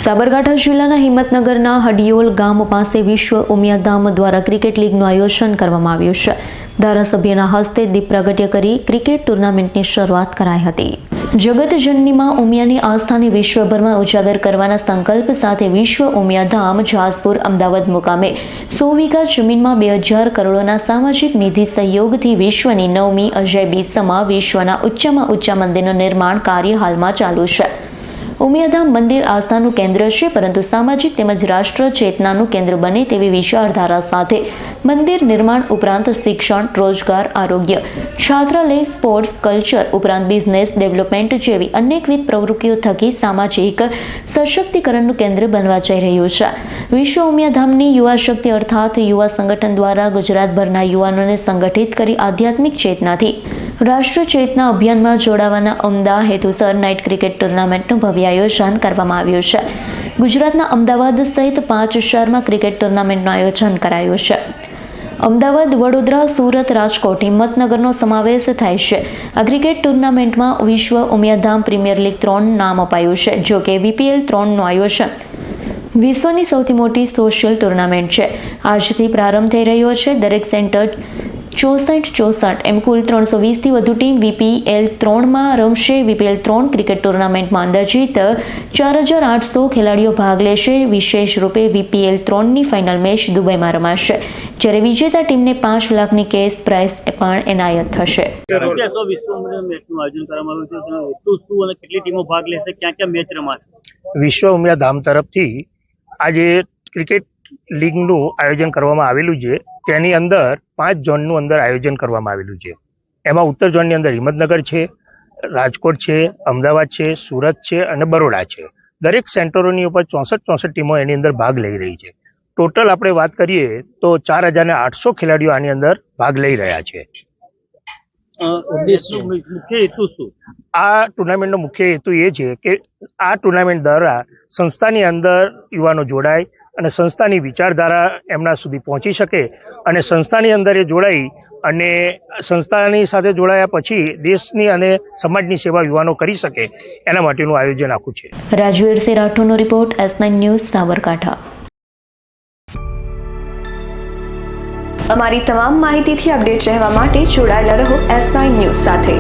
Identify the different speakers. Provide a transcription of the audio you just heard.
Speaker 1: સાબરકાંઠા જિલ્લાના હિંમતનગરના હડિયોલ ગામ પાસે વિશ્વ ઉમિયાધામ દ્વારા ક્રિકેટ લીગનું આયોજન કરવામાં આવ્યું છે. ધારાસભ્યના હસ્તે દીપ પ્રાગટ્ય કરી ક્રિકેટ ટુર્નામેન્ટની શરૂઆત કરાઈ હતી. જગતજનનીમાં ઉમિયાની આસ્થાને વિશ્વભરમાં ઉજાગર કરવાના સંકલ્પ સાથે વિશ્વ ઉમિયાધામ જાસપુર અમદાવાદ મુકામે 100 વીઘા જમીનમાં 2000 કરોડના સામાજિક નિધિ સહયોગથી વિશ્વની 9મી અજાયબી સમા વિશ્વના ઊંચામાં ઊંચા મંદિરનું નિર્માણ કાર્ય હાલમાં ચાલુ છે. ઉમિયાધામ મંદિર આસ્થાનું કેન્દ્ર છે, પરંતુ સામાજિક તેમજ રાષ્ટ્ર ચેતનાનું કેન્દ્ર બને તેવી વિચારધારા સાથે મંદિર નિર્માણ ઉપરાંત શિક્ષણ, રોજગાર, આરોગ્ય, છાત્રાલય, સ્પોર્ટ્સ, કલ્ચર ઉપરાંત બિઝનેસ ડેવલપમેન્ટ જેવી અનેકવિધ પ્રવૃત્તિઓ થકી સામાજિક સશક્તિકરણનું કેન્દ્ર બનવા જઈ રહ્યું છે. વિશ્વ ઉમિયાધામની યુવા શક્તિ અર્થાત યુવા સંગઠન દ્વારા ગુજરાતભરના યુવાનોને સંગઠિત કરી આધ્યાત્મિક ચેતનાથી રાષ્ટ્ર ચેતના અભિયાનમાં જોડાવાના ઉમદા હેતુસર નાઇટ ક્રિકેટ ટુર્નામેન્ટનું ભવ્ય આયોજન કરવામાં આવ્યું છે. ગુજરાતના અમદાવાદ સહિત 5 શહેરમાં ક્રિકેટ ટુર્નામેન્ટનું આયોજન કરાયું છે. અમદાવાદ, વડોદરા, સુરત, રાજકોટ, હિંમતનગરનો સમાવેશ થાય છે. આ ક્રિકેટ ટુર્નામેન્ટમાં વિશ્વ ઉમિયાધામ પ્રીમિયર લીગ 3 નામ અપાયું છે. જો કે VPL 3નું આયોજન વિશ્વની સૌથી મોટી સોશિયલ ટુર્નામેન્ટ છે. આજથી પ્રારંભ થઈ રહ્યો છે. દરેક સેન્ટર 64 એમ કુલ 320થી વધુ ટીમ VPL 3માં રમશે. VPL 3 ક્રિકેટ ટુર્નામેન્ટમાં અંદાજિત 4800 ખેલાડીઓ ભાગ લેશે. વિશેષ રૂપે VPL 3ની ફાઇનલ મેચ દુબઈમાં રમાશે, જ્યારે વિજેતા ટીમને 5 લાખની કેશ પ્રાઇઝ પણ એનાયત થશે.
Speaker 2: વિશ્વ ઉમિયાધામ તરફથી આજે ક્રિકેટ લીગનું આયોજન કરવામાં આવેલું છે. તેની અંદર 5 ઝોનનું અંદર આયોજન કરવામાં આવેલું છે. એમાં ઉત્તર ઝોનની અંદર હિંમતનગર છે, રાજકોટ છે, અમદાવાદ છે, સુરત છે અને બરોડા છે. દરેક સેન્ટરોની ઉપર 64 ટીમો એની અંદર ભાગ લઈ રહી છે. ટોટલ આપણે વાત કરીએ તો 4800 ખેલાડીઓ આની અંદર ભાગ લઈ રહ્યા છે. આ ટુર્નામેન્ટનો મુખ્ય હેતુ એ છે કે આ ટુર્નામેન્ટ દ્વારા સંસ્થાની અંદર યુવાનો જોડાય અને સંસ્થાની વિચારધારા એમના સુધી પહોંચી શકે અને સંસ્થાની અંદર એ જોડાઈ અને સંસ્થાની સાથે જોડાયા પછી દેશની અને સમાજની સેવા યુવાનો કરી શકે એના માટેનું આયોજન આખું છે.
Speaker 1: રાજવીરસિંહ રાઠોડનો રિપોર્ટ, S9 ન્યૂઝ, સાબરકાંઠા.
Speaker 3: અમારી તમામ માહિતીથી અપડેટ રહેવા માટે જોડાયેલા રહો S9 ન્યૂઝ સાથે.